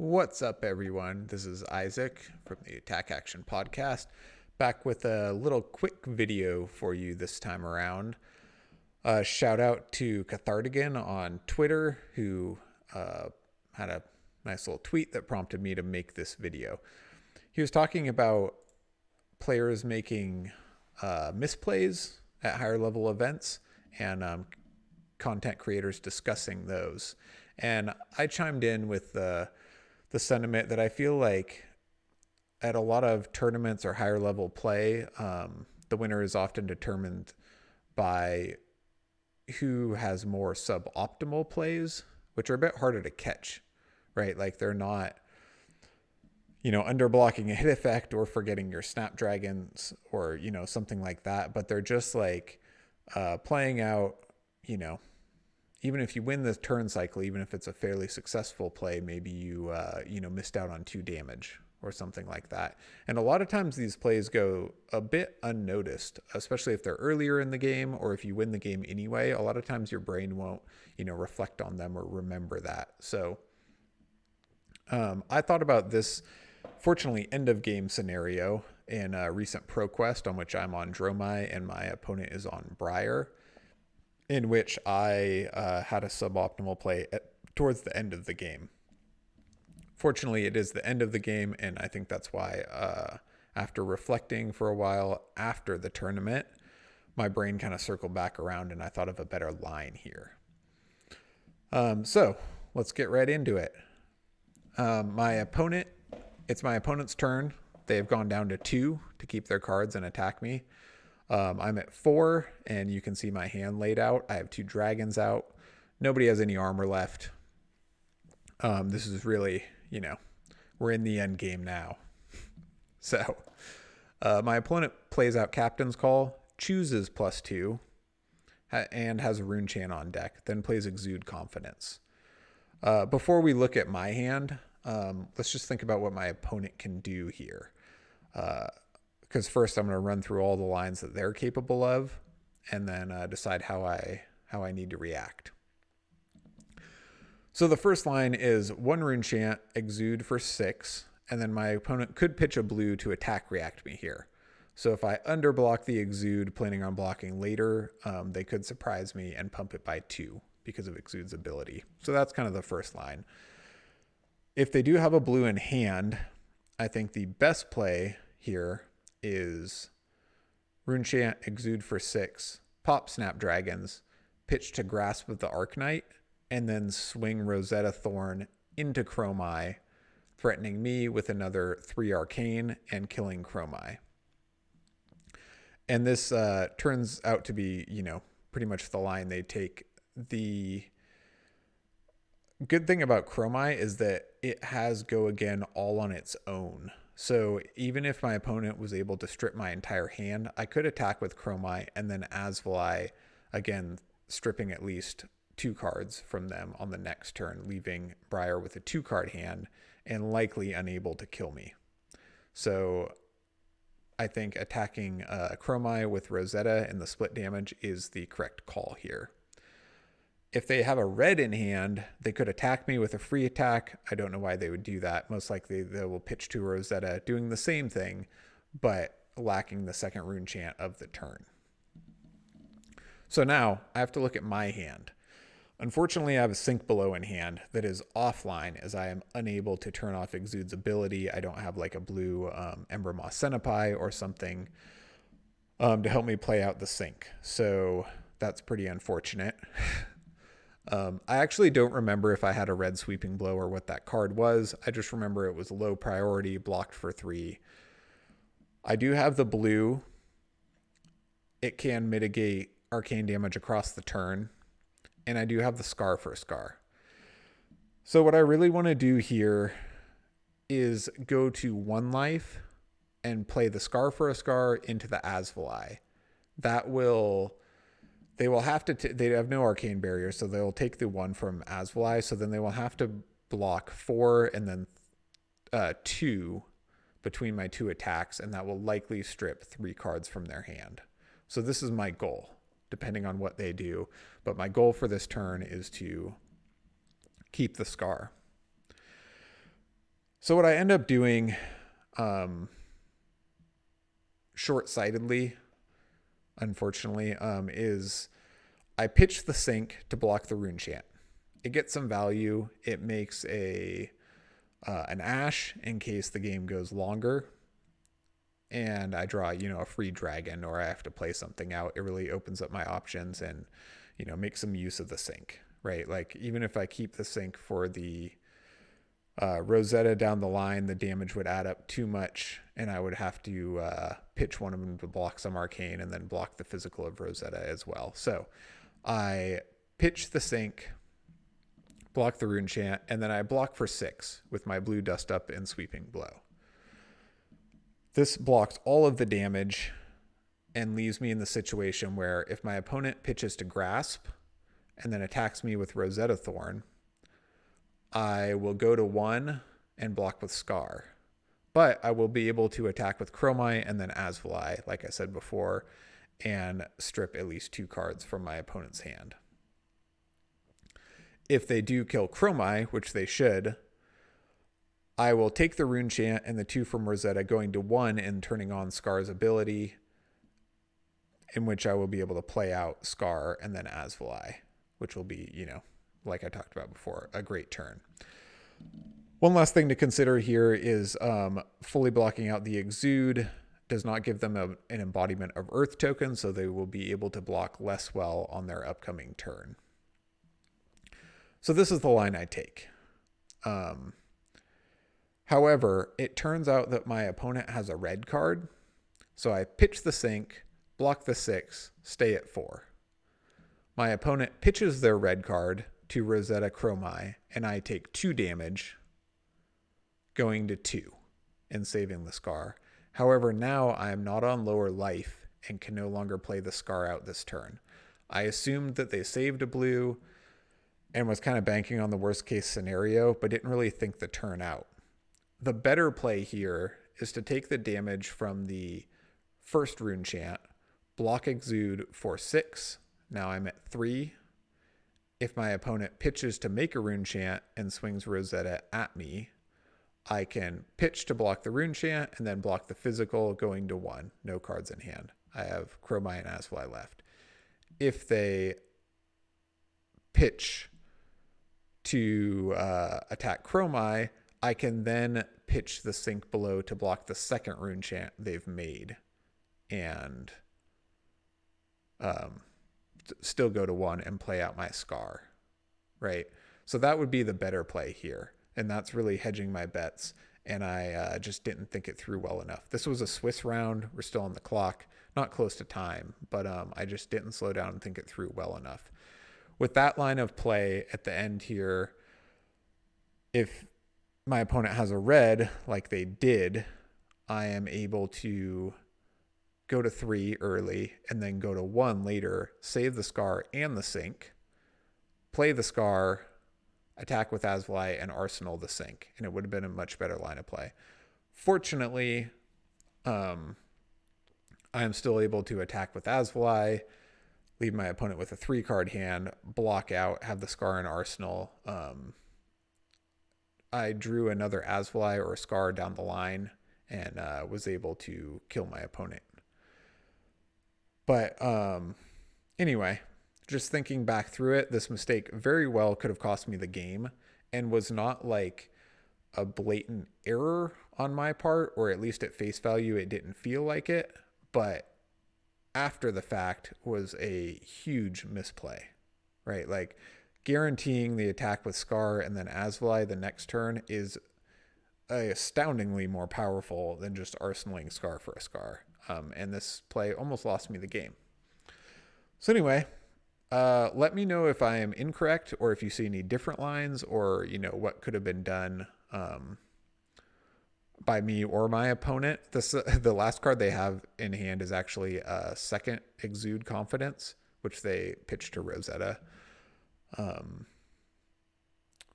What's up, everyone? This is Isaac from the Attack Action Podcast, back with a little quick video for you this time around. Shout out to Cathartigan on Twitter, who had a nice little tweet that prompted me to make this video. He was talking about players making misplays at higher level events and content creators discussing those. And I chimed in with the sentiment that I feel like at a lot of tournaments or higher level play, the winner is often determined by who has more suboptimal plays, which are a bit harder to catch, right? Like they're not, underblocking a hit effect or forgetting your snapdragons or, something like that. But they're just like playing out, even if you win the turn cycle, even if it's a fairly successful play, maybe you missed out on 2 damage or something like that. And a lot of times these plays go a bit unnoticed, especially if they're earlier in the game or if you win the game anyway. A lot of times your brain won't, reflect on them or remember that. So I thought about this, fortunately, end of game scenario in a recent ProQuest on which I'm on Dromai and my opponent is on Briar, in which I had a suboptimal play towards the end of the game. Fortunately, it is the end of the game, and I think that's why after reflecting for a while after the tournament, my brain kind of circled back around and I thought of a better line here. So let's get right into it. It's my opponent's turn. They've gone down to 2 to keep their cards and attack me. I'm at 4, and you can see my hand laid out. I have 2 dragons out. Nobody has any armor left. This is really, we're in the end game now. So my opponent plays out Captain's Call, chooses +2, and has a Rune Chant on deck, then plays Exude Confidence. Before we look at my hand, let's just think about what my opponent can do here. Because first I'm going to run through all the lines that they're capable of and then decide how I need to react. So the first line is 1 Rune Chant, Exude for 6, and then my opponent could pitch a blue to attack react me here. So if I underblock the Exude, planning on blocking later, they could surprise me and pump it by 2 because of Exude's ability. So that's kind of the first line. If they do have a blue in hand, I think the best play here is Rune Chant, Exude for 6, pop Snapdragons, pitch to Grasp of the Arknight, and then swing Rosetta Thorn into Chromai, threatening me with another 3 Arcane and killing Chromai. And this turns out to be, pretty much the line they take. The good thing about Chromai is that it has Go Again all on its own. So even if my opponent was able to strip my entire hand, I could attack with Chromai and then Asvali, again, stripping at least 2 cards from them on the next turn, leaving Briar with a 2-card hand and likely unable to kill me. So I think attacking Chromai with Rosetta and the split damage is the correct call here. If they have a red in hand, they could attack me with a free attack. I don't know why they would do that. Most likely they will pitch to Rosetta doing the same thing, but lacking the second Rune Chant of the turn. So now I have to look at my hand. Unfortunately, I have a Sink Below in hand that is offline as I am unable to turn off Exude's ability. I don't have like a blue Ember Moss Centipede or something to help me play out the Sink. So that's pretty unfortunate. I actually don't remember if I had a red Sweeping Blow or what that card was. I just remember it was low priority, blocked for 3. I do have the blue. It can mitigate arcane damage across the turn. And I do have the Scar for a Scar. So what I really want to do here is go to 1 life and play the Scar for a Scar into the Asvali. They will have to, they have no arcane barrier, so they'll take the 1 from Asvali. So then they will have to block 4 and then 2 between my 2 attacks, and that will likely strip 3 cards from their hand. So this is my goal, depending on what they do. But my goal for this turn is to keep the Scar. So what I end up doing, short-sightedly, unfortunately, is I pitch the sink to block the rune chant. It gets some value. It makes an ash in case the game goes longer. And I draw, a free dragon, or I have to play something out. It really opens up my options and, make some use of the sink, right? Like, even if I keep the sink for the Rosetta down the line, the damage would add up too much, and I would have to pitch one of them to block some arcane and then block the physical of Rosetta as well. So I pitch the sink, block the rune chant, and then I block for 6 with my blue dust up and sweeping blow. This blocks all of the damage and leaves me in the situation where if my opponent pitches to grasp and then attacks me with Rosetta Thorn, I will go to 1 and block with Scar. But I will be able to attack with Chromite and then Asvali, like I said before, and strip at least 2 cards from my opponent's hand. If they do kill Chromite, which they should, I will take the rune chant and the 2 from Rosetta, going to 1 and turning on Scar's ability, in which I will be able to play out Scar and then Asvali, which will be, like I talked about before, a great turn. One last thing to consider here is fully blocking out the Exude does not give them an embodiment of Earth token, so they will be able to block less well on their upcoming turn. So this is the line I take. However, it turns out that my opponent has a red card, so I pitch the sink, block the 6, stay at 4. My opponent pitches their red card to Rosetta Chromite, and I take 2 damage, going to 2 and saving the Scar. However, now I am not on lower life and can no longer play the Scar out this turn. I assumed that they saved a blue and was kind of banking on the worst case scenario, but didn't really think the turn out. The better play here is to take the damage from the first rune chant, block Exude for 6. Now I'm at 3. If my opponent pitches to make a rune chant and swings Rosetta at me, I can pitch to block the rune chant and then block the physical, going to 1. No cards in hand. I have Chromite and Asvali left. If they pitch to attack Chromite, I can then pitch the sink below to block the second rune chant they've made and still go to 1 and play out my Scar, right? So that would be the better play here, and that's really hedging my bets, and I just didn't think it through well enough. This was a Swiss round. We're still on the clock, not close to time, but I just didn't slow down and think it through well enough. With that line of play at the end here, if my opponent has a red like they did, I am able to go to 3 early and then go to 1 later, save the Scar and the sink, play the Scar, attack with Asvali, and arsenal the sink, and it would have been a much better line of play. Fortunately, I am still able to attack with Asvali, leave my opponent with a 3-card hand, block out, have the Scar and arsenal. I drew another Asvali or Scar down the line and was able to kill my opponent. But anyway, just thinking back through it, this mistake very well could have cost me the game and was not like a blatant error on my part, or at least at face value, it didn't feel like it. But after the fact was a huge misplay, right? Like, guaranteeing the attack with Scar and then Asvali the next turn is astoundingly more powerful than just arsenaling Scar for a Scar. And this play almost lost me the game. So anyway, let me know if I am incorrect or if you see any different lines, or, what could have been done by me or my opponent. The last card they have in hand is actually a second Exude Confidence, which they pitched to Rosetta.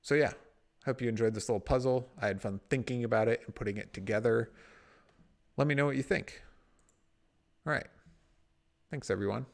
So yeah, hope you enjoyed this little puzzle. I had fun thinking about it and putting it together. Let me know what you think. All right. Thanks, everyone.